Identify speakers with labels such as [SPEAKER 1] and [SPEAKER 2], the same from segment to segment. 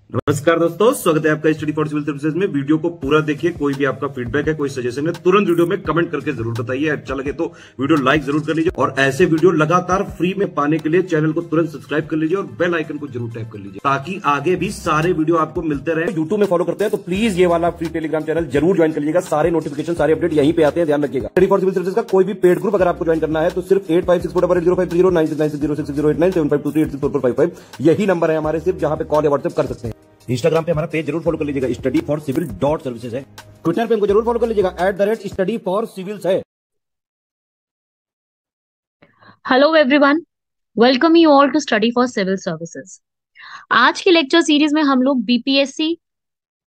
[SPEAKER 1] नमस्कार दोस्तों, स्वागत है आपका स्टडी फॉर सिविल सर्विसेज में। वीडियो को पूरा देखिए। कोई भी आपका फीडबैक है, कोई सजेशन है, तुरंत वीडियो में कमेंट करके जरूर बताइए। अच्छा लगे तो वीडियो लाइक जरूर कर लीजिए और ऐसे वीडियो लगातार फ्री में पाने के लिए चैनल को तुरंत सब्सक्राइब कर लीजिए और बेल आइकन को जरूर टैप कर लीजिए ताकि आगे भी सारे वीडियो आपको मिलते रहे। यूट्यूब में फॉलो करते हैं तो प्लीज ये वाला फ्री टेलीग्राम चैनल जरूर ज्वाइन कर लीजिएगा। सारे नोटिफिकेशन, सारे अपडेट यहीं पे आते हैं, ध्यान रखिएगा। स्टडी फॉर सिविल सर्विसेज का कोई भी पेड ग्रुप अगर आपको ज्वाइन करना है तो सिर्फ 856480530969608606089453864455 यही नंबर है हमारे, सिर्फ जहां पे कॉल या व्हाट्सएप कर सकते हैं। इंस्टाग्राम पे हमारा पेज जरूर फॉलो कर लीजिएगा, स्टडी फॉर सिविल .सर्विसेज है। ट्विटर पे हमको जरूर फॉलो कर लीजिएगा, @study for civils है।
[SPEAKER 2] Hello everyone, welcome you all to study for civil services. आज की लेक्चर सीरीज में हम लोग बीपीएससी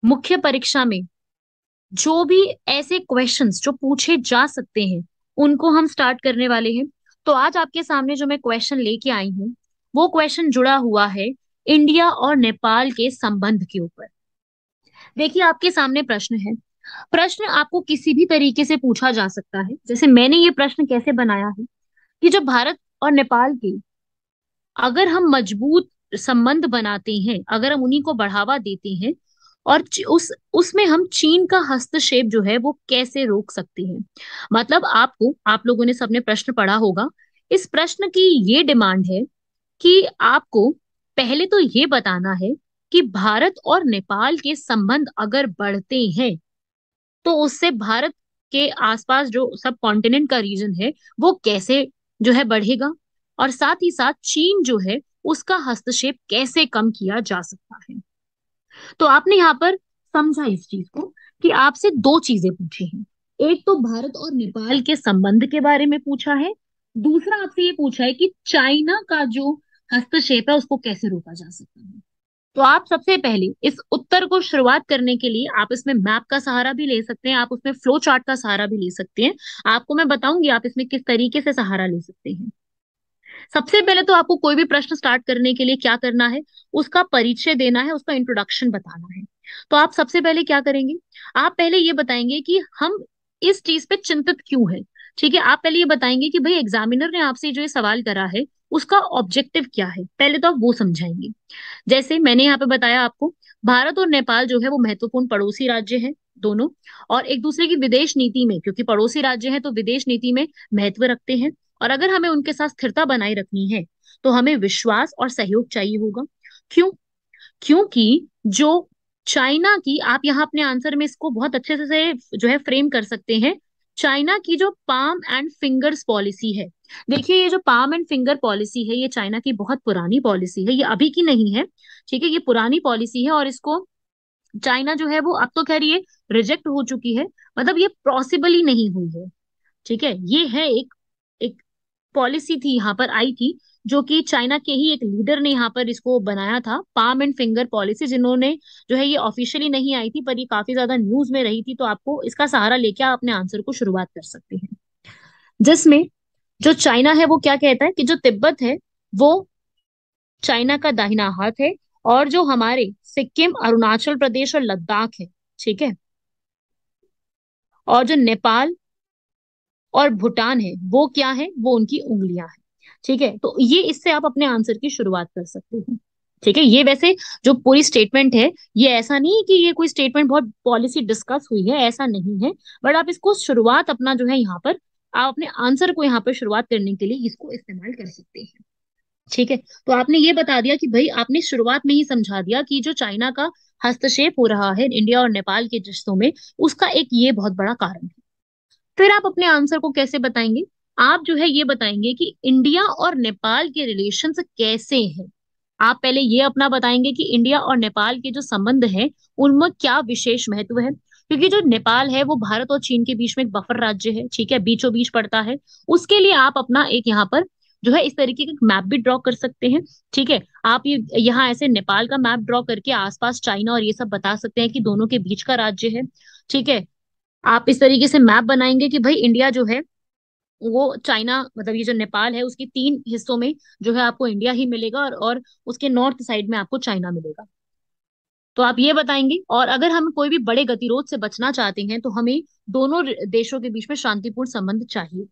[SPEAKER 2] मुख्य परीक्षा में जो भी ऐसे क्वेश्चंस जो पूछे जा सकते हैं उनको हम स्टार्ट करने वाले हैं। तो आज आपके सामने जो मैं क्वेश्चन लेके आई हूँ वो क्वेश्चन जुड़ा हुआ है इंडिया और नेपाल के संबंध के ऊपर। देखिए, आपके सामने प्रश्न है। प्रश्न आपको किसी भी तरीके से पूछा जा सकता है। जैसे मैंने ये प्रश्न कैसे बनाया है कि जो भारत और नेपाल के अगर हम मजबूत संबंध बनाते हैं, अगर हम उन्हीं को बढ़ावा देते हैं और उसमें हम चीन का हस्तक्षेप जो है वो कैसे रोक सकते हैं। मतलब आप लोगों ने सबने प्रश्न पढ़ा होगा। इस प्रश्न की ये डिमांड है कि आपको पहले तो ये बताना है कि भारत और नेपाल के संबंध अगर बढ़ते हैं तो उससे भारत के आसपास जो सब कॉन्टिनेंट का रीजन है वो कैसे जो है बढ़ेगा, और साथ ही साथ चीन जो है उसका हस्तक्षेप कैसे कम किया जा सकता है। तो आपने यहाँ पर समझा इस चीज को कि आपसे दो चीजें पूछी हैं। एक तो भारत और नेपाल के संबंध के बारे में पूछा है, दूसरा आपसे ये पूछा है कि चाइना का जो हस्तक्षेप है उसको कैसे रोका जा सकता है। तो आप सबसे पहले इस उत्तर को शुरुआत करने के लिए आप इसमें मैप का सहारा भी ले सकते हैं, आप उसमें फ्लो चार्ट का सहारा भी ले सकते हैं। आपको मैं बताऊंगी आप इसमें किस तरीके से सहारा ले सकते हैं। सबसे पहले तो आपको कोई भी प्रश्न स्टार्ट करने के लिए क्या करना है, उसका परिचय देना है, उसका इंट्रोडक्शन बताना है। तो आप सबसे पहले क्या करेंगे, आप पहले ये बताएंगे कि हम इस चीज पे चिंतित क्यों है। ठीक है, आप पहले ये बताएंगे कि भाई एग्जामिनर ने आपसे जो ये सवाल करा है उसका ऑब्जेक्टिव क्या है, पहले तो आप वो समझाएंगे। जैसे मैंने यहाँ पे बताया आपको, भारत और नेपाल जो है वो महत्वपूर्ण पड़ोसी राज्य हैं दोनों, और एक दूसरे की विदेश नीति में, क्योंकि पड़ोसी राज्य हैं तो विदेश नीति में महत्व रखते हैं। और अगर हमें उनके साथ स्थिरता बनाए रखनी है तो हमें विश्वास और सहयोग चाहिए होगा। क्यों? क्योंकि जो चाइना की, आप यहाँ अपने आंसर में इसको बहुत अच्छे से जो है फ्रेम कर सकते हैं, चाइना की जो पाम एंड फिंगर्स पॉलिसी है। देखिए, ये जो पाम एंड फिंगर पॉलिसी है ये चाइना की बहुत पुरानी पॉलिसी है, ये अभी की नहीं है। ठीक है, ये पुरानी पॉलिसी है और इसको चाइना जो है वो अब तो खैर ये रिजेक्ट हो चुकी है, मतलब ये पॉसिबल ही नहीं हुई है। ठीक है, ये है एक एक पॉलिसी थी यहाँ पर आई थी, जो कि चाइना के ही एक लीडर ने यहाँ पर इसको बनाया था, पाम एंड फिंगर पॉलिसी, जिन्होंने जो है ये ऑफिशियली नहीं आई थी पर ये काफी ज्यादा न्यूज में रही थी। तो आपको इसका सहारा लेके आप अपने आंसर को शुरुआत कर सकते हैं, जिसमें जो चाइना है वो क्या कहता है कि जो तिब्बत है वो चाइना का दाहिना हाथ है, और जो हमारे सिक्किम, अरुणाचल प्रदेश और लद्दाख है, ठीक है, और जो नेपाल और भूटान है वो क्या है, वो उनकी उंगलियां हैं। ठीक है, तो ये इससे आप अपने आंसर की शुरुआत कर सकते हैं। ठीक है, ये वैसे जो पूरी स्टेटमेंट है ये ऐसा नहीं है कि ये कोई स्टेटमेंट बहुत पॉलिसी डिस्कस हुई है, ऐसा नहीं है। बट आप इसको शुरुआत अपना जो है यहाँ पर, आप अपने आंसर को यहाँ पर शुरुआत करने के लिए इसको इस्तेमाल कर सकते हैं। ठीक है, तो आपने ये बता दिया कि भाई, आपने शुरुआत में ही समझा दिया कि जो चाइना का हस्तक्षेप हो रहा है इंडिया और नेपाल के रिश्तों में, उसका एक ये बहुत बड़ा कारण है। फिर आप अपने आंसर को कैसे बताएंगे, आप जो है ये बताएंगे कि इंडिया और नेपाल के रिलेशंस कैसे हैं। आप पहले ये अपना बताएंगे कि इंडिया और नेपाल के जो संबंध हैं उनमें क्या विशेष महत्व है, क्योंकि जो नेपाल है वो भारत और चीन के बीच में एक बफर राज्य है, ठीक है, बीचों बीच पड़ता है। उसके लिए आप अपना एक यहाँ पर जो है इस तरीके का मैप भी ड्रॉ कर सकते हैं। ठीक है, आप ये यहाँ ऐसे नेपाल का मैप ड्रॉ करके आसपास चाइना और ये सब बता सकते हैं कि दोनों के बीच का राज्य है। ठीक है, आप इस तरीके से मैप बनाएंगे कि भाई इंडिया जो है वो चाइना, मतलब ये जो नेपाल है उसके 3 हिस्सों में जो है आपको इंडिया ही मिलेगा, और उसके नॉर्थ साइड में आपको चाइना मिलेगा। तो आप ये बताएंगे, और अगर हम कोई भी बड़े गतिरोध से बचना चाहते हैं तो हमें दोनों देशों के बीच में शांतिपूर्ण संबंध चाहिए।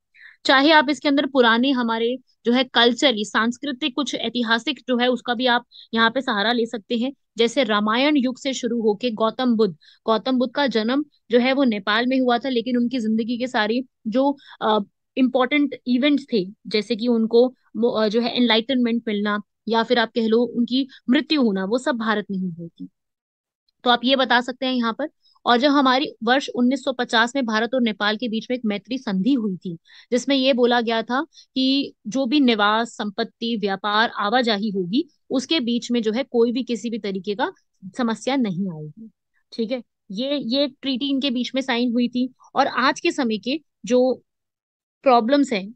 [SPEAKER 2] चाहे आप इसके अंदर पुराने हमारे जो है कल्चरली सांस्कृतिक कुछ ऐतिहासिक जो है उसका भी आप यहाँ पे सहारा ले सकते हैं। जैसे रामायण युग से शुरू होके गौतम बुद्ध का जन्म जो है वो नेपाल में हुआ था, लेकिन उनकी जिंदगी के सारी जो इम्पोर्टेंट इवेंट्स थे, जैसे कि उनको जो है एनलाइटनमेंट मिलना या फिर आप कह लो उनकी मृत्यु होना, वो सब भारत में ही हुई थी। तो आप ये बता सकते हैं यहाँ पर। और जब हमारी वर्ष 1950 में भारत और नेपाल के बीच में एक मैत्री संधि हुई थी, जिसमें ये बोला गया था कि जो भी निवास संपत्ति व्यापार आवाजाही होगी उसके बीच में जो है कोई भी किसी भी तरीके का समस्या नहीं आएगी। ठीक है, ये ट्रीटी इनके बीच में साइन हुई थी। और आज के समय के जो प्रॉब्लम्स हैं,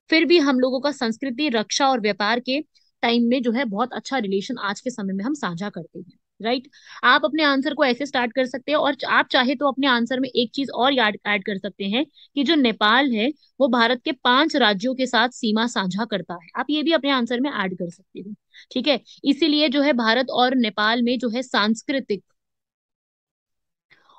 [SPEAKER 2] फिर भी हम लोगों का संस्कृति रक्षा और व्यापार के टाइम में जो है बहुत अच्छा रिलेशन आज के समय में हम साझा करते हैं। राइट। आप अपने आंसर को ऐसे स्टार्ट कर सकते हैं, और आप चाहे तो अपने आंसर में एक चीज और याद ऐड कर सकते हैं कि जो नेपाल है वो भारत के 5 राज्यों के साथ सीमा साझा करता है। आप ये भी अपने आंसर में ऐड कर सकते हो। ठीक है, इसीलिए जो है भारत और नेपाल में जो है सांस्कृतिक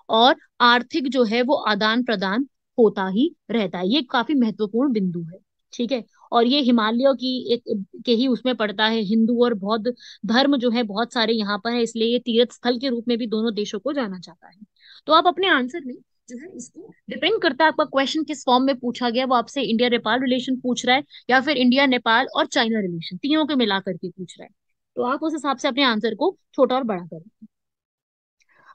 [SPEAKER 2] और आर्थिक जो है वो आदान प्रदान होता ही रहता है। ये काफी महत्वपूर्ण बिंदु है। ठीक है, और ये हिमालय की एक के ही उसमें पड़ता है। हिंदू और बौद्ध धर्म जो है बहुत सारे यहाँ पर है, इसलिए ये तीर्थ स्थल के रूप में भी दोनों देशों को जाना जाता है। तो आप अपने आंसर में जो है इसको डिपेंड करता है आपका क्वेश्चन किस फॉर्म में पूछा गया, वो आपसे इंडिया नेपाल रिलेशन पूछ रहा है या फिर इंडिया नेपाल और चाइना रिलेशन, तीनों के मिला करके पूछ रहा है। तो आप उस हिसाब से अपने आंसर को छोटा और बड़ा करें।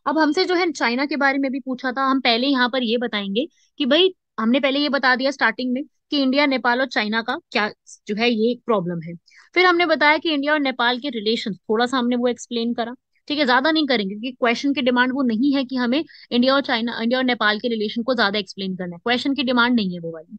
[SPEAKER 2] अब हमसे जो है चाइना के बारे में भी पूछा था। हम पहले यहाँ पर ये बताएंगे कि भाई हमने पहले ये बता दिया स्टार्टिंग में कि इंडिया नेपाल और चाइना का क्या जो है ये प्रॉब्लम है। फिर हमने बताया कि इंडिया और नेपाल के रिलेशन थोड़ा सा हमने वो एक्सप्लेन करा। ठीक है, ज्यादा नहीं करेंगे क्योंकि क्वेश्चन की डिमांड वो नहीं है कि हमें इंडिया और नेपाल के रिलेशन को ज्यादा एक्सप्लेन करना है, क्वेश्चन की डिमांड नहीं है वो वाली।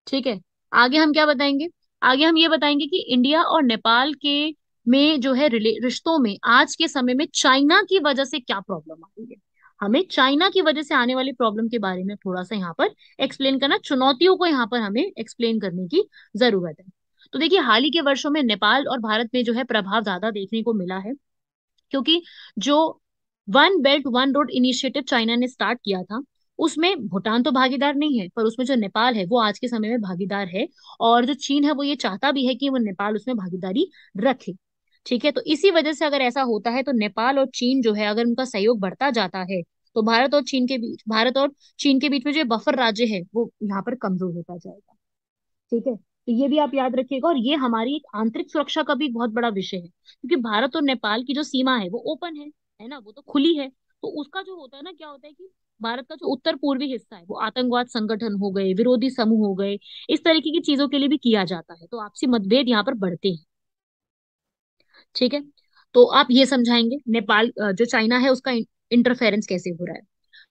[SPEAKER 2] ठीक है, आगे हम क्या बताएंगे? आगे हम ये बताएंगे कि इंडिया और नेपाल के में जो है रिश्तों में आज के समय में चाइना की वजह से क्या प्रॉब्लम आ रही है। हमें चाइना की वजह से आने वाली प्रॉब्लम के बारे में थोड़ा सा यहाँ पर एक्सप्लेन करना, चुनौतियों को यहाँ पर हमें एक्सप्लेन करने की जरूरत है। तो देखिए, हाल ही के वर्षों में नेपाल और भारत में जो है प्रभाव ज्यादा देखने को मिला है, क्योंकि जो one belt one road initiative China ने स्टार्ट किया था, उसमें भूटान तो भागीदार नहीं है, पर उसमें जो नेपाल है वो आज के समय में भागीदार है। और जो चीन है वो ये चाहता भी है कि वो नेपाल उसमें भागीदारी रखे। ठीक है, तो इसी वजह से अगर ऐसा होता है तो नेपाल और चीन जो है अगर उनका सहयोग बढ़ता जाता है तो भारत और चीन के बीच में जो बफर राज्य है वो यहाँ पर कमजोर होता जाएगा। ठीक है, तो ये भी आप याद रखिएगा। और ये हमारी एक आंतरिक सुरक्षा का भी बहुत बड़ा विषय है, क्योंकि भारत और नेपाल की जो सीमा है वो ओपन है ना, वो तो खुली है। तो उसका जो होता है ना, क्या होता है कि भारत का जो उत्तर पूर्वी हिस्सा है वो आतंकवाद संगठन हो गए, विरोधी समूह हो गए, इस तरीके की चीजों के लिए भी किया जाता है, तो आपसी मतभेद यहाँ पर बढ़ते हैं। ठीक है, तो आप ये समझाएंगे नेपाल जो चाइना है उसका इंटरफेरेंस कैसे हो रहा है।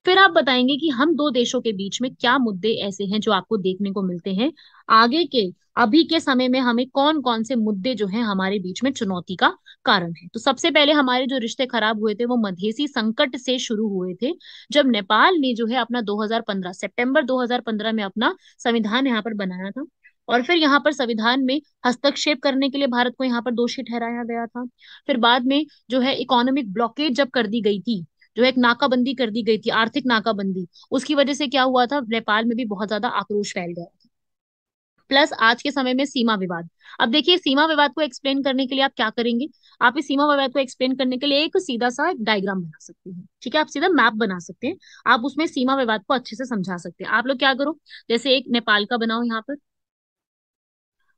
[SPEAKER 2] फिर आप बताएंगे कि हम दो देशों के बीच में क्या मुद्दे ऐसे हैं जो आपको देखने को मिलते हैं आगे के अभी के समय में, हमें कौन कौन से मुद्दे जो हैं हमारे बीच में चुनौती का कारण है। तो सबसे पहले हमारे जो रिश्ते खराब हुए थे वो मधेसी संकट से शुरू हुए थे, जब नेपाल ने जो है अपना 2015 सितंबर 2015 में अपना संविधान यहाँ पर बनाया था। और फिर यहाँ पर संविधान में हस्तक्षेप करने के लिए भारत को यहाँ पर दोषी ठहराया गया था। फिर बाद में जो है इकोनॉमिक ब्लॉकेज जब कर दी गई थी, जो एक नाकाबंदी कर दी गई थी, आर्थिक नाकाबंदी, उसकी वजह से क्या हुआ था, नेपाल में भी बहुत ज्यादा आक्रोश फैल गया था। प्लस आज के समय में सीमा विवाद। अब देखिए, सीमा विवाद को एक्सप्लेन करने के लिए आप क्या करेंगे, आप इस सीमा विवाद को एक्सप्लेन करने के लिए एक सीधा सा एक डायग्राम बना सकते हैं। ठीक है, आप सीधा मैप बना सकते हैं, आप उसमें सीमा विवाद को अच्छे से समझा सकते हैं। आप लोग क्या करो, जैसे एक नेपाल का बनाओ यहाँ पर,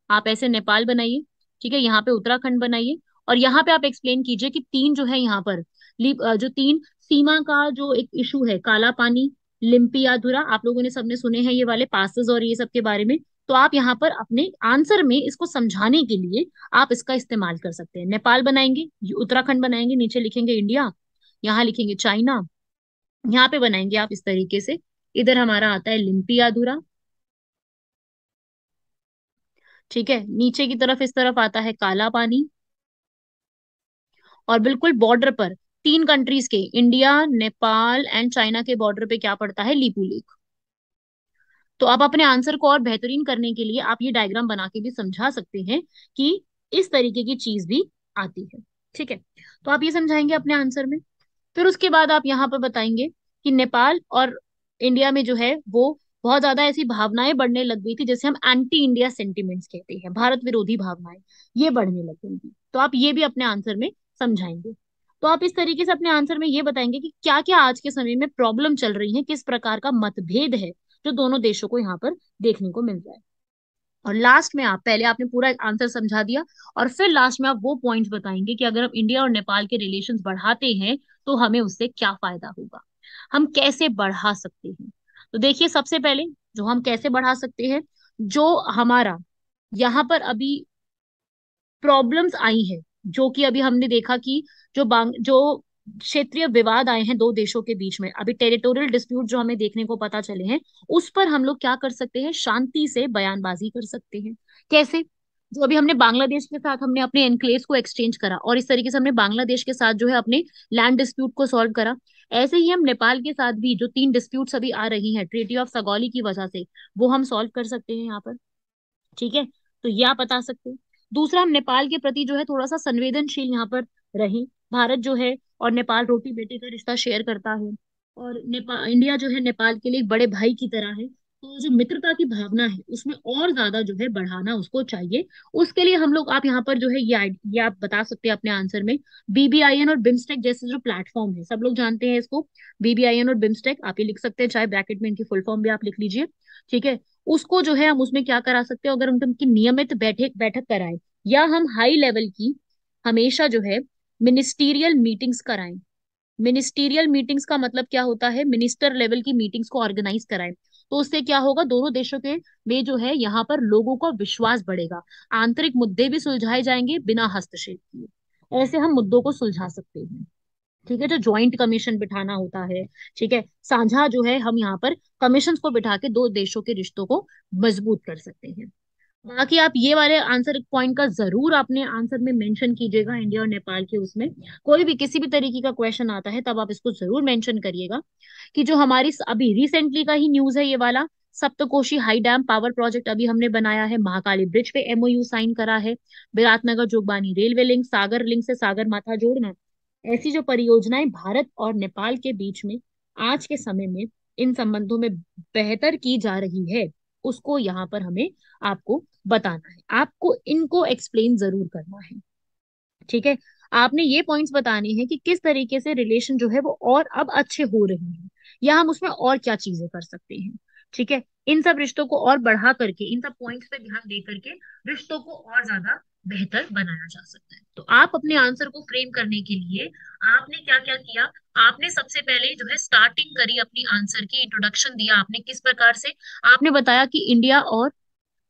[SPEAKER 2] आप ऐसे नेपाल बनाइए। ठीक है, यहाँ पे उत्तराखंड बनाइए, और यहाँ पे आप एक्सप्लेन कीजिए कि तीन जो है यहाँ पर जो तीन सीमा का जो एक इशू है, काला पानी, लिम्पियाधुरा, आप लोगों ने सबने सुने हैं ये वाले पासेस और ये सब के बारे में। तो आप यहाँ पर अपने आंसर में इसको समझाने के लिए आप इसका इस्तेमाल कर सकते हैं। नेपाल बनाएंगे, ये उत्तराखंड बनाएंगे, नीचे लिखेंगे इंडिया, यहाँ लिखेंगे चाइना, यहाँ पे बनाएंगे आप इस तरीके से। इधर हमारा आता है लिम्पियाधुरा। ठीक है, नीचे की तरफ इस तरफ आता है काला पानी, और बिल्कुल बॉर्डर पर तीन कंट्रीज के, इंडिया नेपाल एंड चाइना के बॉर्डर पे क्या पड़ता है, लीपू लेक। तो आप अपने आंसर को और बेहतरीन करने के लिए आप ये डायग्राम बना के भी समझा सकते हैं कि इस तरीके की चीज भी आती है। ठीक है, तो आप ये समझाएंगे अपने आंसर में। फिर उसके बाद आप यहाँ पर बताएंगे कि नेपाल और इंडिया में जो है वो बहुत ज्यादा ऐसी भावनाएं बढ़ने लग गई थी, जैसे हम एंटी इंडिया सेंटिमेंट्स कहते हैं, भारत विरोधी भावनाएं, ये बढ़ने लग गई थी। तो आप ये भी अपने आंसर में समझाएंगे। तो आप इस तरीके से अपने आंसर में ये बताएंगे कि क्या क्या आज के समय में प्रॉब्लम चल रही है, किस प्रकार का मतभेद है जो दोनों देशों को यहाँ पर देखने को मिल रहा है। और लास्ट में आप, पहले आपने पूरा आंसर समझा दिया और फिर लास्ट में आप वो पॉइंट्स बताएंगे कि अगर हम इंडिया और नेपाल के रिलेशंस बढ़ाते हैं तो हमें उससे क्या फायदा होगा, हम कैसे बढ़ा सकते हैं। तो देखिए, सबसे पहले जो हम कैसे बढ़ा सकते हैं, जो हमारा यहाँ पर अभी प्रॉब्लम्स आई है, जो कि अभी हमने देखा कि जो क्षेत्रीय विवाद आए हैं दो देशों के बीच में, अभी टेरिटोरियल डिस्प्यूट जो हमें देखने को पता चले हैं, उस पर हम लोग क्या कर सकते हैं, शांति से बयानबाजी कर सकते हैं। कैसे? जो अभी हमने बांग्लादेश के साथ हमने अपने एनक्लेव्स को एक्सचेंज करा, और इस तरीके से हमने बांग्लादेश के साथ जो है अपने लैंड डिस्प्यूट को सॉल्व करा, ऐसे ही हम नेपाल के साथ भी जो 3 डिस्प्यूट्स अभी आ रही हैं ट्रीटी ऑफ सगौली की वजह से, वो हम सॉल्व कर सकते हैं यहाँ पर। ठीक है, तो ये आप बता सकते हैं। दूसरा, हम नेपाल के प्रति जो है थोड़ा सा संवेदनशील यहाँ पर रहे। भारत जो है और नेपाल रोटी बेटी का रिश्ता शेयर करता है, और नेपाल, इंडिया जो है नेपाल के लिए एक बड़े भाई की तरह है। तो जो मित्रता की भावना है उसमें और ज्यादा जो है बढ़ाना उसको चाहिए। उसके लिए हम लोग, आप यहाँ पर जो है ये आप बता सकते हैं अपने आंसर में, बीबीआईएन और बिम्स्टेक जैसे जो प्लेटफॉर्म है, सब लोग जानते हैं इसको, बीबीआईएन और बिम्स्टेक आप ये लिख सकते हैं, चाहे ब्रैकेट में इनकी फुल फॉर्म भी आप लिख लीजिए। ठीक है, उसको जो है हम उसमें क्या करा सकते हैं, अगर हम उनकी नियमित बैठक बैठक कराएं, या हम हाई लेवल की हमेशा जो है मिनिस्टीरियल मीटिंग्स कराएं। मिनिस्टीरियल मीटिंग्स का मतलब क्या होता है, मिनिस्टर लेवल की मीटिंग्स को ऑर्गेनाइज कराएं। तो उससे क्या होगा, दोनों देशों के में जो है यहाँ पर लोगों का विश्वास बढ़ेगा, आंतरिक मुद्दे भी सुलझाए जाएंगे बिना हस्तक्षेप किए। ऐसे हम मुद्दों को सुलझा सकते हैं। ठीक है, जो ज्वाइंट कमीशन बिठाना होता है, ठीक है, साझा जो है हम यहाँ पर कमीशन को बिठा के दो देशों के रिश्तों को मजबूत कर सकते हैं। बाकी आप ये वाले आंसर पॉइंट का जरूर अपने आंसर में मेंशन कीजिएगा, इंडिया और नेपाल के उसमें कोई भी किसी भी तरीके का क्वेश्चन आता है तब आप इसको जरूर मेंशन करिएगा, कि जो हमारी अभी रिसेंटली का ही न्यूज है ये वाला, Saptakoshi high dam power project अभी हमने बनाया है, महाकाली ब्रिज पे एमओयू साइन करा है, विराटनगर जोगबानी रेलवे लिंक, सागर लिंक से सागर माथा जोड़ना, ऐसी जो परियोजनाएं भारत और नेपाल के बीच में आज के समय में इन संबंधों में बेहतर की जा रही है, उसको यहाँ पर हमें आपको बताना है, आपको इनको एक्सप्लेन जरूर करना है। ठीक है, आपने ये पॉइंट्स बताने हैं कि किस तरीके से रिलेशन जो है वो और अब अच्छे हो रहे हैं, या हम उसमें और क्या चीजें कर सकते हैं। ठीक है, इन सब रिश्तों को और बढ़ा करके, इन सब पॉइंट्स पे ध्यान दे करके रिश्तों को और ज्यादा बेहतर बनाया जा सकता है। तो आप अपने आंसर को फ्रेम करने के लिए आपने क्या क्या किया, आपने सबसे पहले जो है स्टार्टिंग करी अपनी आंसर की, इंट्रोडक्शन दिया आपने किस प्रकार से, आपने बताया कि इंडिया और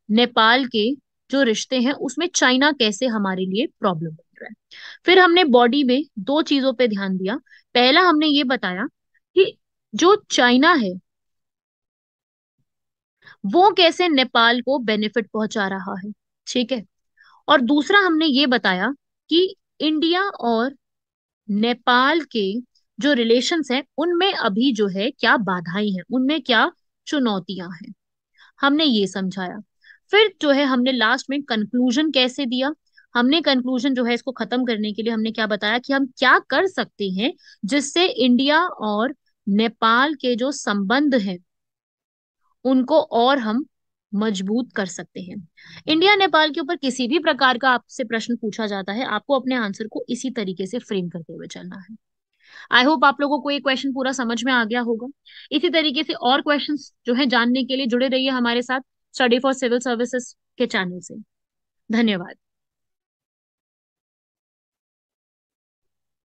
[SPEAKER 2] नेपाल के जो रिश्ते हैं उसमें चाइना कैसे हमारे लिए प्रॉब्लम बन रहा है। फिर हमने बॉडी में दो चीजों पे ध्यान दिया। पहला, हमने ये बताया कि जो चाइना है वो कैसे नेपाल को बेनिफिट पहुंचा रहा है। ठीक है, और दूसरा हमने ये बताया कि इंडिया और नेपाल के जो रिलेशंस हैं उनमें अभी जो है क्या बाधाएं हैं, उनमें क्या चुनौतियां हैं, हमने ये समझाया। फिर जो है हमने लास्ट में कंक्लूजन कैसे दिया, हमने कंक्लूजन जो है इसको खत्म करने के लिए हमने क्या बताया कि हम क्या कर सकते हैं जिससे इंडिया और नेपाल के जो संबंध हैं उनको और हम मजबूत कर सकते हैं। इंडिया नेपाल के ऊपर किसी भी प्रकार का आपसे प्रश्न पूछा जाता है, आपको अपने आंसर को इसी तरीके से फ्रेम करते हुए चलना है। आई होप आप लोगों को ये क्वेश्चन पूरा समझ में आ गया होगा। इसी तरीके से और क्वेश्चंस जो है जानने के लिए जुड़े रहिए हमारे साथ स्टडी फॉर सिविल सर्विसेज के चैनल से। धन्यवाद।